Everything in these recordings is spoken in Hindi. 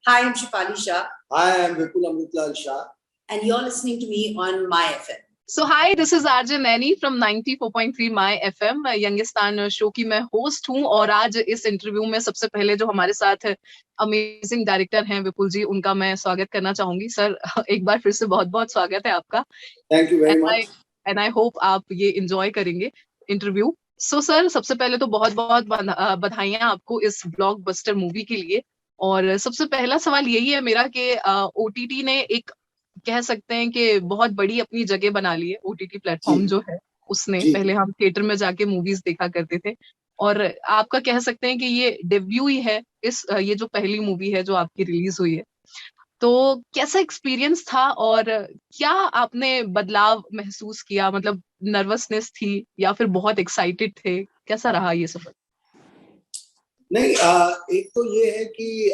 Hi, I'm Shefali Shah. Hi, I'm Vipul Amritlal Shah. And you're listening to me on My FM. So hi, this is RJ Naini from 94.3 My FM, Youngistan show की मैं होस्ट हूँ। और आज इस इंटरव्यू में सबसे पहले जो हमारे साथ अमेजिंग डायरेक्टर हैं विपुल जी, उनका मैं स्वागत करना चाहूंगी। सर, एक बार फिर से बहुत बहुत स्वागत है आपका। Thank you very much. And I hope आप ये एंजॉय करेंगे इंटरव्यू। सो सर, सबसे पहले तो बहुत बहुत बधाइयां आपको इस ब्लॉकबस्टर मूवी के लिए। और सबसे पहला सवाल यही है मेरा कि ओटीटी ने एक कह सकते हैं कि बहुत बड़ी अपनी जगह बना ली है। ओटीटी प्लेटफॉर्म जो है उसने, पहले हम थिएटर में जाके मूवीज देखा करते थे, और आपका कह सकते हैं कि ये डेब्यू ही है ये जो पहली मूवी है जो आपकी रिलीज हुई है। तो कैसा एक्सपीरियंस था और क्या आपने बदलाव महसूस किया? मतलब नर्वसनेस थी या फिर बहुत एक्साइटेड थे? कैसा रहा ये सफर? नहीं, एक तो ये है कि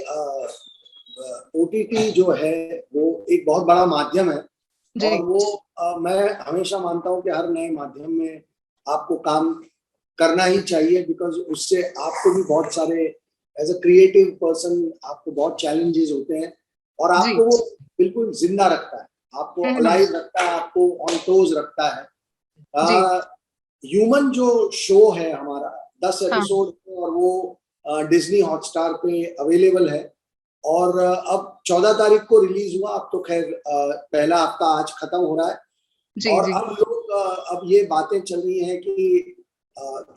ओटीटी जो है वो एक बहुत बड़ा माध्यम है। और वो मैं हमेशा मानता हूँ कि हर नए माध्यम में आपको काम करना ही चाहिए, बिकॉज उससे आपको भी बहुत सारे एज अ क्रिएटिव पर्सन आपको बहुत चैलेंजेस होते हैं और आपको वो बिल्कुल जिंदा रखता है, आपको अलाइव रखता है, आपको ऑन टोज रखता है। ह्यूमन जो शो है हमारा 10 एपिसोड और वो डिज्नी हॉटस्टार पे अवेलेबल है और अब 14 तारीख को रिलीज हुआ। अब तो खैर पहला हफ्ता आज खत्म हो रहा है और अब लोग अब ये बातें चल रही हैं कि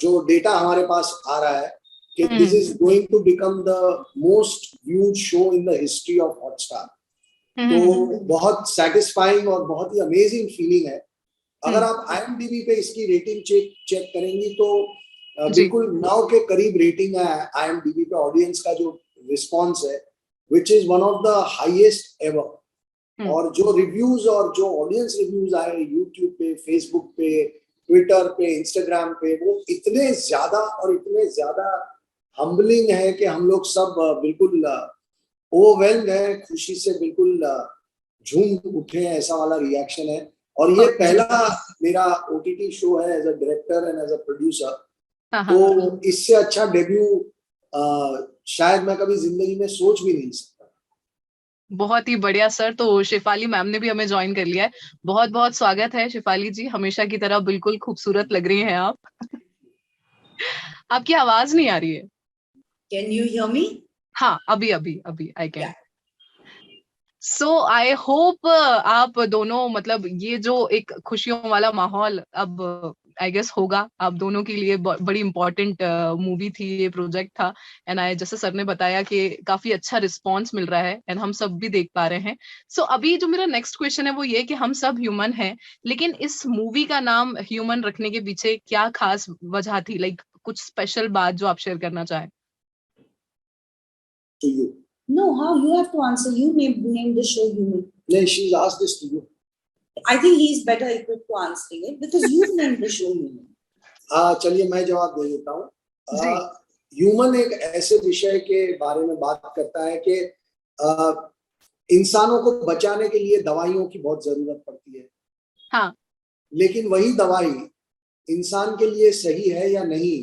जो डेटा हमारे पास आ रहा है कि this is going to become the most viewed show in the history of Hotstar. तो बहुत सेटिस्फाइंग और बहुत ही अमेजिंग फीलिंग है। अगर आप IMDb पे इसकी रेटिंग चेक करेंगी तो बिल्कुल 9 के करीब रेटिंग है IMDb पे। ऑडियंस का जो रिस्पॉन्स है which is one of the highest ever. और जो रिव्यूज और जो ऑडियंस रिव्यूज आए यूट्यूब पे, फेसबुक पे, ट्विटर पे, इंस्टाग्राम पे, वो इतने ज्यादा और इतने ज्यादा हम्बलिंग है कि हम लोग सब बिल्कुल ओवरवेल्म्ड है, खुशी से बिल्कुल झूम उठे हैं, ऐसा वाला रिएक्शन है। और ये पहला मेरा OTT शो है as a director and as a producer, तो इससे अच्छा डेब्यू शायद मैं कभी जिंदगी में सोच भी नहीं सकता। बहुत ही बढ़िया सर। तो शेफाली मैम ने भी हमें ज्वाइन कर लिया है। बहुत बहुत स्वागत है शेफाली जी, हमेशा की तरह बिल्कुल खूबसूरत लग रही हैं आप। आपकी आवाज नहीं आ रही है। Can you hear me? हाँ, अभी I can. So I hope आप दोनों, मतलब ये जो एक खुशियों वाला माहौल अब आई गेस होगा आप दोनों के लिए, बड़ी इंपॉर्टेंट मूवी थी, ये प्रोजेक्ट था। एंड जैसे सर ने बताया कि काफी अच्छा रिस्पांस मिल रहा है एंड हम सब भी देख पा रहे हैं। सो अभी जो मेरा नेक्स्ट क्वेश्चन है वो ये कि हम सब ह्यूमन हैं, लेकिन इस मूवी का नाम ह्यूमन रखने के पीछे क्या खास वजह थी? लाइक कुछ स्पेशल बात जो आप शेयर करना चाहें। To you. No, how? You have to answer. You named the show Human. No, she's asked this to you. I think he's better equipped to answering it because you've named the show Human. चलिए मैं जवाब दे देता हूँ। ह्यूमन एक ऐसे विषय के बारे में बात करता है कि इंसानों को बचाने के लिए दवाइयों की बहुत जरूरत पड़ती है। हाँ। लेकिन वही दवाई इंसान के लिए सही है या नहीं,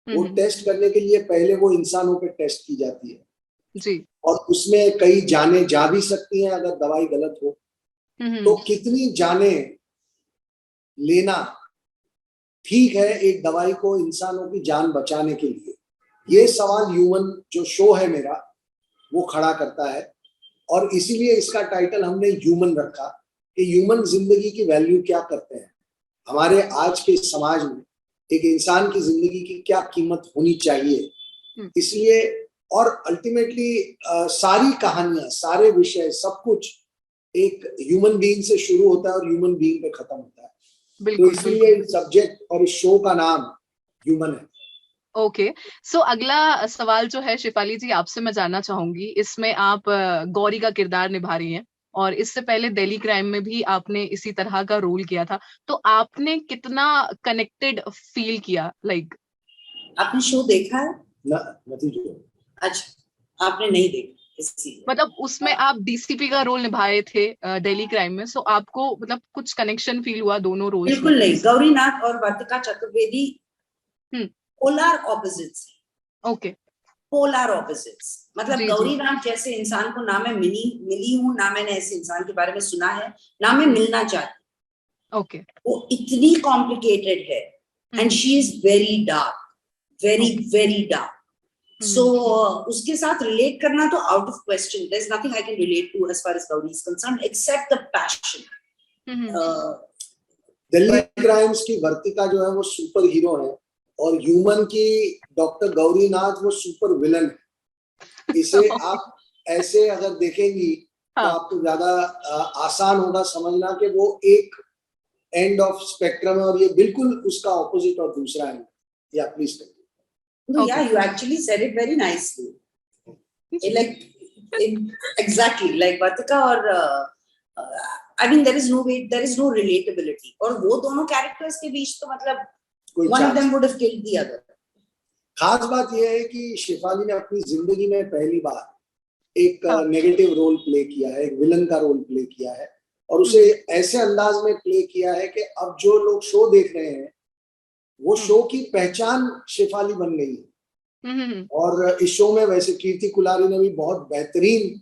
वो टेस्ट करने के लिए पहले वो इंसानों पे टेस्ट की जाती है जी। और उसमें कई जाने जा भी सकती हैं अगर दवाई गलत हो। तो कितनी जाने लेना ठीक है एक दवाई को इंसानों की जान बचाने के लिए, ये सवाल ह्यूमन जो शो है मेरा वो खड़ा करता है। और इसीलिए इसका टाइटल हमने ह्यूमन रखा कि ह्यूमन जिंदगी की वैल्यू क्या करते हैं, हमारे आज के समाज में एक इंसान की जिंदगी की क्या कीमत होनी चाहिए। इसलिए और अल्टीमेटली सारी कहानियां, सारे विषय, सब कुछ एक ह्यूमन बीइंग से शुरू होता है और ह्यूमन बीइंग पे खत्म होता है। तो इसलिए इस सब्जेक्ट और इस शो का नाम ह्यूमन है। ओके, सो अगला सवाल जो है शेफाली जी आपसे मैं जानना चाहूंगी, इसमें आप गौरी का किरदार निभा रही हैं और इससे पहले दिल्ली क्राइम में भी आपने इसी तरह का रोल किया था, तो आपने कितना कनेक्टेड फील किया? लाइक आपने शो देखा है? नहीं। अच्छा, आपने नहीं देखा मतलब उसमें आप DCP का रोल निभाए थे दिल्ली क्राइम में, सो आपको मतलब कुछ कनेक्शन फील हुआ दोनों रोल्स में? बिल्कुल नहीं। गौरीनाथ और Vartika Chaturvedi polar opposites. Okay. Polar opposites. मतलब जी जी गौरीनाथ जैसे इंसान को ना मैं मिली हूँ, ना मैंने ऐसे इंसान के बारे में सुना है, ना मैं मिलना चाहती। ओके वो इतनी कॉम्प्लिकेटेड है and she is very dark, very very dark. So उसके साथ रिलेट करना तो out of question. There is nothing I can relate to as far as Gauri is concerned except the passion. Delhi crimes की वर्तिका जो है वो सुपर हीरो है और ह्यूमन की डॉक्टर गौरीनाथ वो सुपर विलन है। इसे आप ऐसे अगर देखेंगी तो हाँ आपको ज्यादा आसान होगा समझना कि वो एक एंड ऑफ स्पेक्ट्रम है और ये बिल्कुल उसका ऑपोजिट और दूसरा एंड। या please No, Okay. yeah, you actually said it very nicely. Exactly, like Vartika or I mean, there is no relatability. और वो दोनों characters के बीच तो मतलब one of them would have killed the other. खास बात यह है कि शेफाली ने अपनी जिंदगी में पहली बार एक नेगेटिव रोल प्ले किया है, एक विलन का रोल प्ले किया है और उसे ऐसे अंदाज में प्ले किया है कि अब जो लोग शो देख रहे हैं वो शो की पहचान शेफाली बन गई है। और इस शो में वैसे कीर्ति कुलारी ने भी बहुत बेहतरीन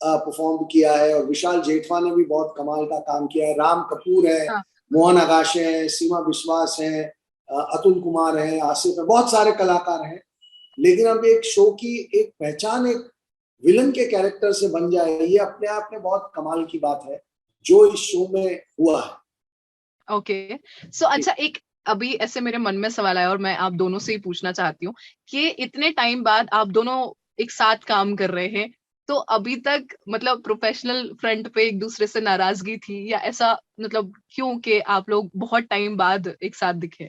परफॉर्म किया है और विशाल जेठवा ने भी बहुत कमाल का काम किया है। राम कपूर है, मोहन आगाशे है, सीमा विश्वास है, अतुल कुमार है, आसिफ है, बहुत सारे कलाकार हैं। लेकिन अब एक शो की एक पहचान एक विलन के कैरेक्टर से बन जाए, ये अपने आप में बहुत कमाल की बात है जो इस शो में हुआ है। ओके सो अच्छा, एक अभी ऐसे मेरे मन में सवाल आया और मैं आप दोनों से ही पूछना चाहती हूँ कि इतने टाइम बाद आप दोनों एक साथ काम कर रहे हैं, तो अभी तक मतलब प्रोफेशनल फ्रंट पे एक दूसरे से नाराजगी थी या ऐसा, मतलब क्यों कि आप लोग बहुत टाइम बाद एक साथ दिखे?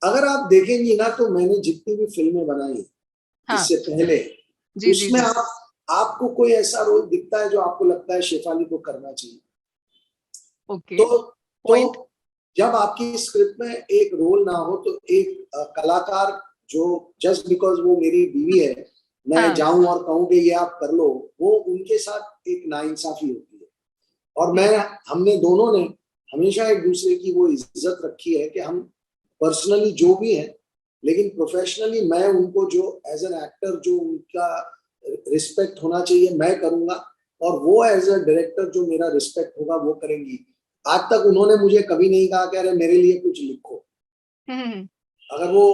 अगर आप देखेंगी ना तो मैंने जितनी भी फिल्में बनाई इससे पहले जी उसमें जी आपको कोई ऐसा रोल दिखता है जो आपको लगता है शेफाली को करना चाहिए? ओके तो जब आपकी स्क्रिप्ट में एक रोल ना हो तो एक कलाकार जो जस्ट बिकॉज वो मेरी बीवी है मैं जाऊं और कहूं कि ये आप कर लो, वो उनके साथ एक नाइंसाफी होती है। और हमने दोनों ने हमेशा एक दूसरे की वो इज्जत रखी है कि हम पर्सनली जो भी है लेकिन प्रोफेशनली मैं उनको जो एज एन एक्टर जो उनका रिस्पेक्ट होना चाहिए मैं करूंगा और वो एज अ डायरेक्टर जो मेरा रिस्पेक्ट होगा वो करेंगी। आज तक उन्होंने मुझे कभी नहीं कहा कि अरे मेरे लिए कुछ लिखो। अगर वो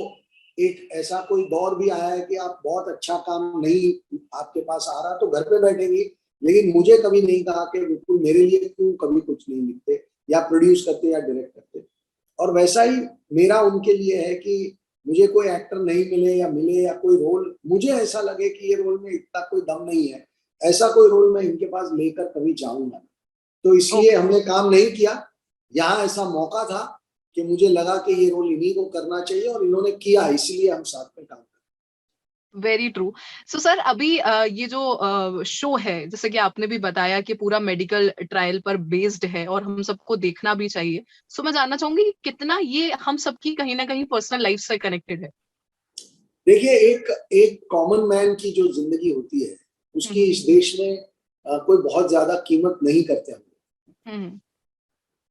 एक ऐसा कोई दौर भी आया है कि आप बहुत अच्छा काम नहीं आपके पास आ रहा तो घर पे बैठेंगी, लेकिन मुझे कभी नहीं कहा कि बिल्कुल मेरे लिए क्यों कभी कुछ नहीं लिखते या प्रोड्यूस करते या डायरेक्ट करते। और वैसा ही मेरा उनके लिए है कि मुझे कोई एक्टर नहीं मिले या मिले या कोई रोल मुझे ऐसा लगे कि ये रोल में इतना कोई दम नहीं है, ऐसा कोई रोल मैं इनके पास लेकर कभी जाऊंगा। तो इसलिए हमने काम नहीं किया। यहाँ ऐसा मौका था कि मुझे लगा कि ये रोल इन्हीं को करना चाहिए और इन्होंने किया, इसलिए हम साथ में काम कर। Very true. सो सर अभी ये जो शो है जैसे कि आपने भी बताया कि पूरा मेडिकल ट्रायल पर बेस्ड है और हम सबको देखना भी चाहिए। सो मैं जानना चाहूंगी कितना ये हम सबकी कहीं ना कहीं पर्सनल लाइफ से कनेक्टेड है? देखिए एक कॉमन मैन की जो जिंदगी होती है उसकी इस देश में कोई बहुत ज्यादा कीमत नहीं करते हम,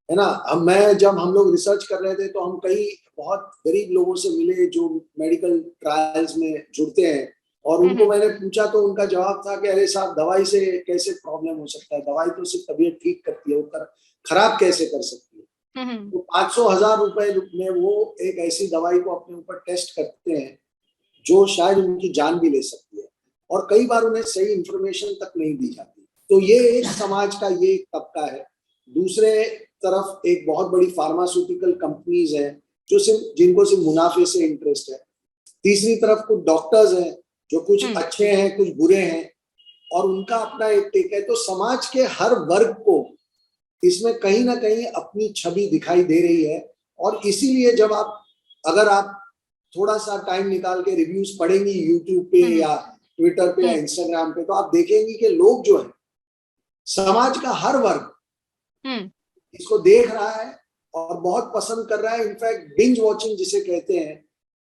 है ना। जब हम लोग रिसर्च कर रहे थे तो हम कई बहुत गरीब लोगों से मिले जो मेडिकल ट्रायल्स में जुड़ते हैं और उनको मैंने पूछा तो उनका जवाब था कि अरे साहब दवाई से कैसे प्रॉब्लम हो सकता है, दवाई तो सिर्फ तबीयत ठीक करती है, वो खराब कैसे कर सकती है। तो 500,000 रुपए में वो एक ऐसी दवाई को अपने ऊपर टेस्ट करते हैं जो शायद उनकी जान भी ले सकती है और कई बार उन्हें सही इंफॉर्मेशन तक नहीं दी जाती। तो ये एक समाज का ये एक तबका है। दूसरे तरफ एक बहुत बड़ी फार्मास्यूटिकल कंपनीज हैं जिनको सिर्फ मुनाफे से इंटरेस्ट है। तीसरी तरफ कुछ डॉक्टर्स हैं जो कुछ अच्छे हैं कुछ बुरे हैं और उनका अपना एक टेक है। तो समाज के हर वर्ग को इसमें कहीं ना कहीं अपनी छवि दिखाई दे रही है और इसीलिए जब अगर आप थोड़ा सा टाइम निकाल के रिव्यूज पढ़ेंगी यूट्यूब पे या ट्विटर पे या इंस्टाग्राम पे तो आप देखेंगी कि लोग जो है समाज का हर वर्ग इसको देख रहा है और बहुत पसंद कर रहा है। इनफैक्ट बिंज वॉचिंग जिसे कहते हैं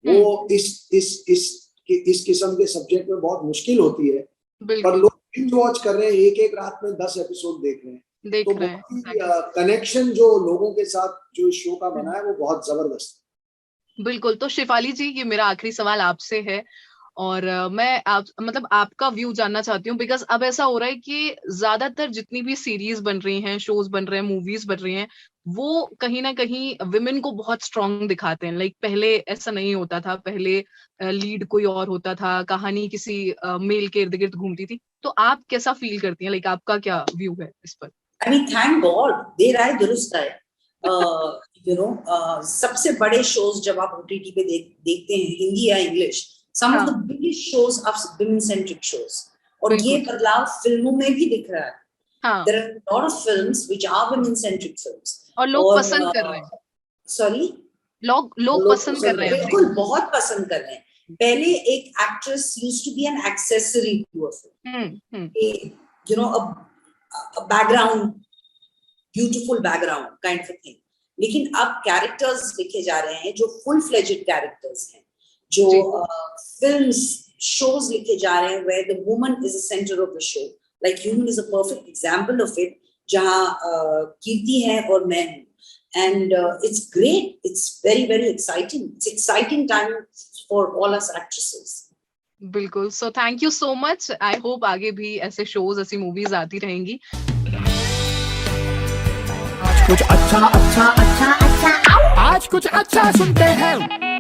वो इस किस्म के सब्जेक्ट में बहुत मुश्किल होती है पर लोग बिंज वॉच कर रहे हैं, एक रात में 10 एपिसोड देख रहे हैं। तो कनेक्शन जो लोगों के साथ जो इस शो का बना है वो बहुत जबरदस्त है। बिल्कुल। तो शेफाली जी ये मेरा आखिरी सवाल आपसे है और मैं आप मतलब आपका व्यू जानना चाहती हूँ, बिकॉज अब ऐसा हो रहा है कि ज्यादातर जितनी भी सीरीज बन रही हैं, शोज बन रहे हैं, मूवीज बन रही हैं, वो कहीं ना कहीं विमेन को बहुत स्ट्रांग दिखाते हैं। लाइक पहले ऐसा नहीं होता था, पहले लीड कोई और होता था, कहानी किसी मेल के इर्द गिर्द घूमती थी। तो आप कैसा फील करती हैं, लाइक आपका क्या व्यू है इस पर? आई मीन थैंक गॉड, देर आए दुरुस्त आए। सबसे बड़े शोज जब आप ओटीटी पे देखते हैं, हिंदी या English, some of the biggest shows are women-centric shows. और ये बदलाव फिल्मों में भी दिख रहा है। हाँ. There are a lot of films which are women-centric films. और लोग पसंद कर रहे हैं। Sorry? लोग पसंद कर रहे हैं। बिल्कुल, बहुत पसंद कर रहे हैं। पहले एक actress used to be an accessory to a film. You know, a background, beautiful background kind of a thing. लेकिन अब characters लिखे जा रहे हैं जो full-fledged characters हैं, जो films, shows लिखे जा रहे हैं where the woman is the center of the show. Like Human is a perfect example of it, जहाँ कीर्ति है और मैं हूँ, and it's great. It's very very exciting. It's exciting time for all us actresses. बिल्कुल। So thank you so much. I hope आगे भी ऐसे shows, ऐसी movies आती रहेंगी। आज कुछ अच्छा सुनते हैं।